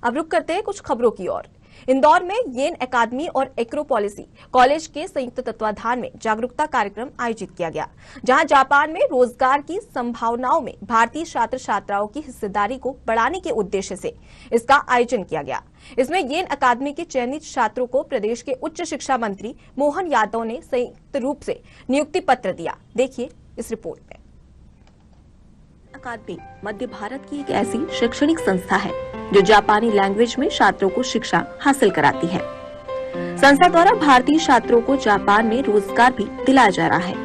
अब रुक करते हैं कुछ खबरों की ओर। इंदौर में येन अकादमी और एक्रोपॉलिसी कॉलेज के संयुक्त तत्वाधान में जागरूकता कार्यक्रम आयोजित किया गया, जहां जापान में रोजगार की संभावनाओं में भारतीय छात्र छात्राओं की हिस्सेदारी को बढ़ाने के उद्देश्य से इसका आयोजन किया गया। इसमें येन अकादमी के चयनित छात्रों को प्रदेश के उच्च शिक्षा मंत्री मोहन यादव ने संयुक्त रूप से नियुक्ति पत्र दिया। देखिए इस रिपोर्ट में। अकादमी मध्य भारत की एक ऐसी शैक्षणिक संस्था है जो जापानी लैंग्वेज में छात्रों को शिक्षा हासिल कराती है। संस्था द्वारा भारतीय छात्रों को जापान में रोजगार भी दिलाया जा रहा है।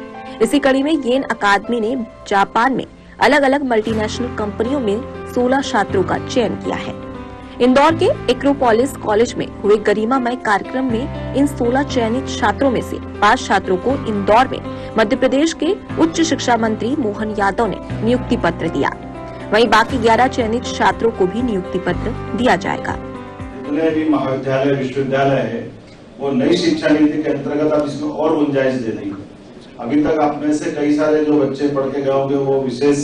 इसी कड़ी में येन अकादमी ने जापान में अलग अलग मल्टीनेशनल कंपनियों में 16 छात्रों का चयन किया है। इंदौर के एक्रोपोलिस कॉलेज में हुए गरिमामय कार्यक्रम में इन 16 चयनित छात्रों में से 5 छात्रों को इंदौर में मध्य प्रदेश के उच्च शिक्षा मंत्री मोहन यादव ने नियुक्ति पत्र दिया। वहीं बाकी 11 चयनित छात्रों को भी नियुक्ति पत्र दिया जाएगा। जितने भी महाविद्यालय विश्वविद्यालय है वो नई शिक्षा नीति के अंतर्गत अब इसमें और गुंजाइश दे दी है। अभी तक आप में से कई सारे जो बच्चे पढ़ के गए होंगे, वो विशेष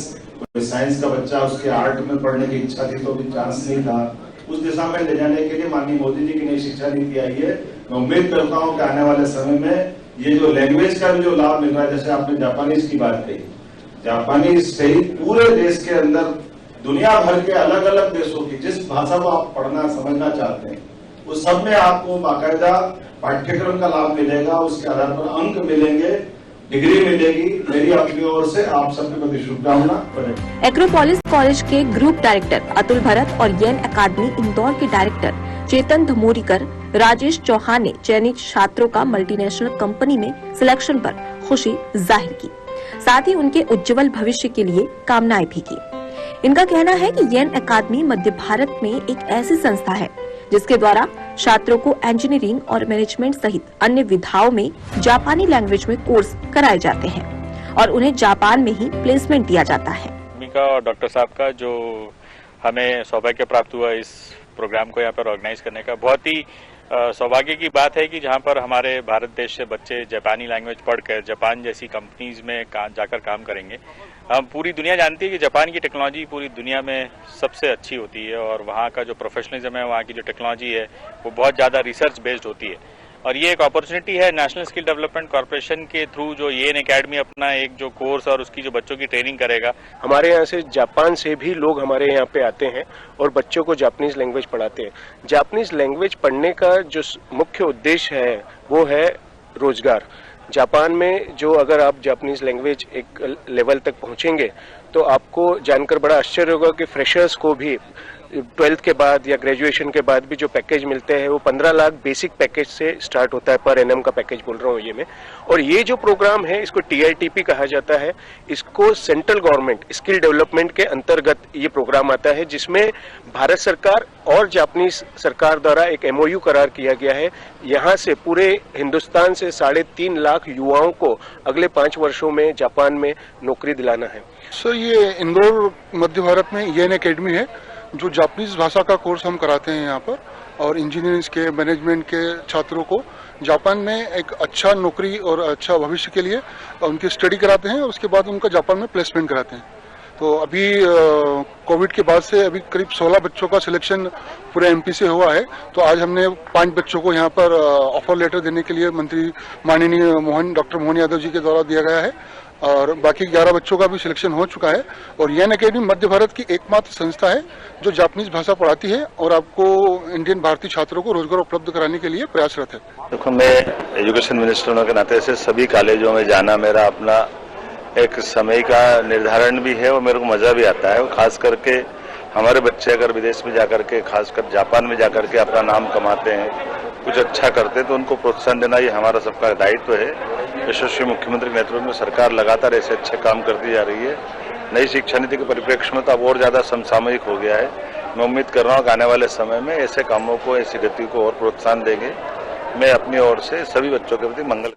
साइंस का बच्चा उसके आर्ट में पढ़ने की इच्छा थी तो भी चांस नहीं था, उस दिशा में ले जाने के लिए माननीय मोदी जी की नई शिक्षा नीति आई है। मैं उम्मीद करता हूं कि आने वाले समय में ये जो लैंग्वेज का भी जो लाभ मिल रहा है, जैसे आपने जापानीज की बात कही, जापानीज से ही पूरे देश के अंदर दुनिया भर के अलग अलग देशों की जिस भाषा को आप पढ़ना समझना चाहते हैं उस सब में आपको बाकायदा पाठ्यक्रम का लाभ मिलेगा, उसके आधार पर अंक मिलेंगे, डिग्री मिलेगी। मेरी अपनी ओर से आप सबके प्रति शुभकामना। एक्रोपोलिस कॉलेज के ग्रुप डायरेक्टर अतुल भरत और येन अकादमी इंदौर के डायरेक्टर चेतन धमोरीकर राजेश चौहान ने चयनित छात्रों का मल्टीनेशनल कंपनी में सिलेक्शन पर खुशी जाहिर की, साथ ही उनके उज्जवल भविष्य के लिए कामनाएं भी की। इनका कहना है कि येन अकादमी मध्य भारत में एक ऐसी संस्था है जिसके द्वारा छात्रों को इंजीनियरिंग और मैनेजमेंट सहित अन्य विधाओं में जापानी लैंग्वेज में कोर्स कराए जाते हैं और उन्हें जापान में ही प्लेसमेंट दिया जाता है। और डॉक्टर साहब का जो हमें सौभाग्य प्राप्त हुआ इस प्रोग्राम को यहाँ पर ऑर्गेनाइज करने का, बहुत ही सौभाग्य की बात है कि जहाँ पर हमारे भारत देश से बच्चे जापानी लैंग्वेज पढ़कर जापान जैसी कंपनीज में जाकर काम करेंगे। हम पूरी दुनिया जानती है कि जापान की टेक्नोलॉजी पूरी दुनिया में सबसे अच्छी होती है और वहाँ का जो प्रोफेशनलिज्म है, वहाँ की जो टेक्नोलॉजी है वो बहुत ज़्यादा रिसर्च बेस्ड होती है। और ये एक अपॉर्चुनिटी है नेशनल स्किल डेवलपमेंट कॉर्पोरेशन के थ्रू, जो येन अकेडमी अपना एक जो कोर्स और उसकी जो बच्चों की ट्रेनिंग करेगा। हमारे यहाँ से जापान से भी लोग हमारे यहाँ पे आते हैं और बच्चों को जापानीज लैंग्वेज पढ़ाते हैं। जापानीज लैंग्वेज पढ़ने का जो मुख्य उद्देश्य है वो है रोजगार। जापान में जो अगर आप जापानीज लैंग्वेज एक लेवल तक पहुँचेंगे तो आपको जानकर बड़ा आश्चर्य होगा कि फ्रेशर्स को भी 12th के बाद या ग्रेजुएशन के बाद भी जो पैकेज मिलते हैं वो 15 लाख बेसिक पैकेज से स्टार्ट होता है, पर एनएम का पैकेज बोल रहा हूँ ये मैं। और ये जो प्रोग्राम है इसको TITP कहा जाता है। इसको सेंट्रल गवर्नमेंट स्किल डेवलपमेंट के अंतर्गत ये प्रोग्राम आता है, जिसमें भारत सरकार और जापानीज सरकार द्वारा एक MOU करार किया गया है। यहाँ से पूरे हिंदुस्तान से 3.5 लाख युवाओं को अगले 5 वर्षों में जापान में नौकरी दिलाना है। सर, ये इंदौर मध्य भारत में येन अकेडमी है जो जापानीज भाषा का कोर्स हम कराते हैं यहाँ पर, और इंजीनियरिंग के मैनेजमेंट के छात्रों को जापान में एक अच्छा नौकरी और अच्छा भविष्य के लिए उनकी स्टडी कराते हैं और उसके बाद उनका जापान में प्लेसमेंट कराते हैं। तो अभी कोविड के बाद से अभी करीब 16 बच्चों का सिलेक्शन पूरे MP से हुआ है। तो आज हमने 5 बच्चों को यहाँ पर ऑफर लेटर देने के लिए मंत्री माननीय डॉक्टर मोहन यादव जी के द्वारा दिया गया है और बाकी 11 बच्चों का भी सिलेक्शन हो चुका है। और येन अकेडमी मध्य भारत की एकमात्र संस्था है जो जापानीज भाषा पढ़ाती है और आपको इंडियन भारतीय छात्रों को रोजगार उपलब्ध कराने के लिए प्रयासरत है। देखो, मैं एजुकेशन मिनिस्टर होने के नाते से सभी कॉलेजों में जाना मेरा अपना एक समय का निर्धारण भी है और मेरे को मजा भी आता है। खास करके हमारे बच्चे अगर विदेश में जाकर के, खासकर जापान में जाकर के अपना नाम कमाते हैं, कुछ अच्छा करते हैं, तो उनको प्रोत्साहन देना ये हमारा सबका दायित्व है। यशस्वी मुख्यमंत्री के नेतृत्व में सरकार लगातार ऐसे अच्छे काम करती जा रही है। नई शिक्षा नीति के परिप्रेक्ष्य में तो अब और ज्यादा समसामयिक हो गया है। मैं उम्मीद कर रहा हूँ कि आने वाले समय में ऐसे कामों को, ऐसी गति को और प्रोत्साहन देंगे। मैं अपनी ओर से सभी बच्चों के प्रति मंगल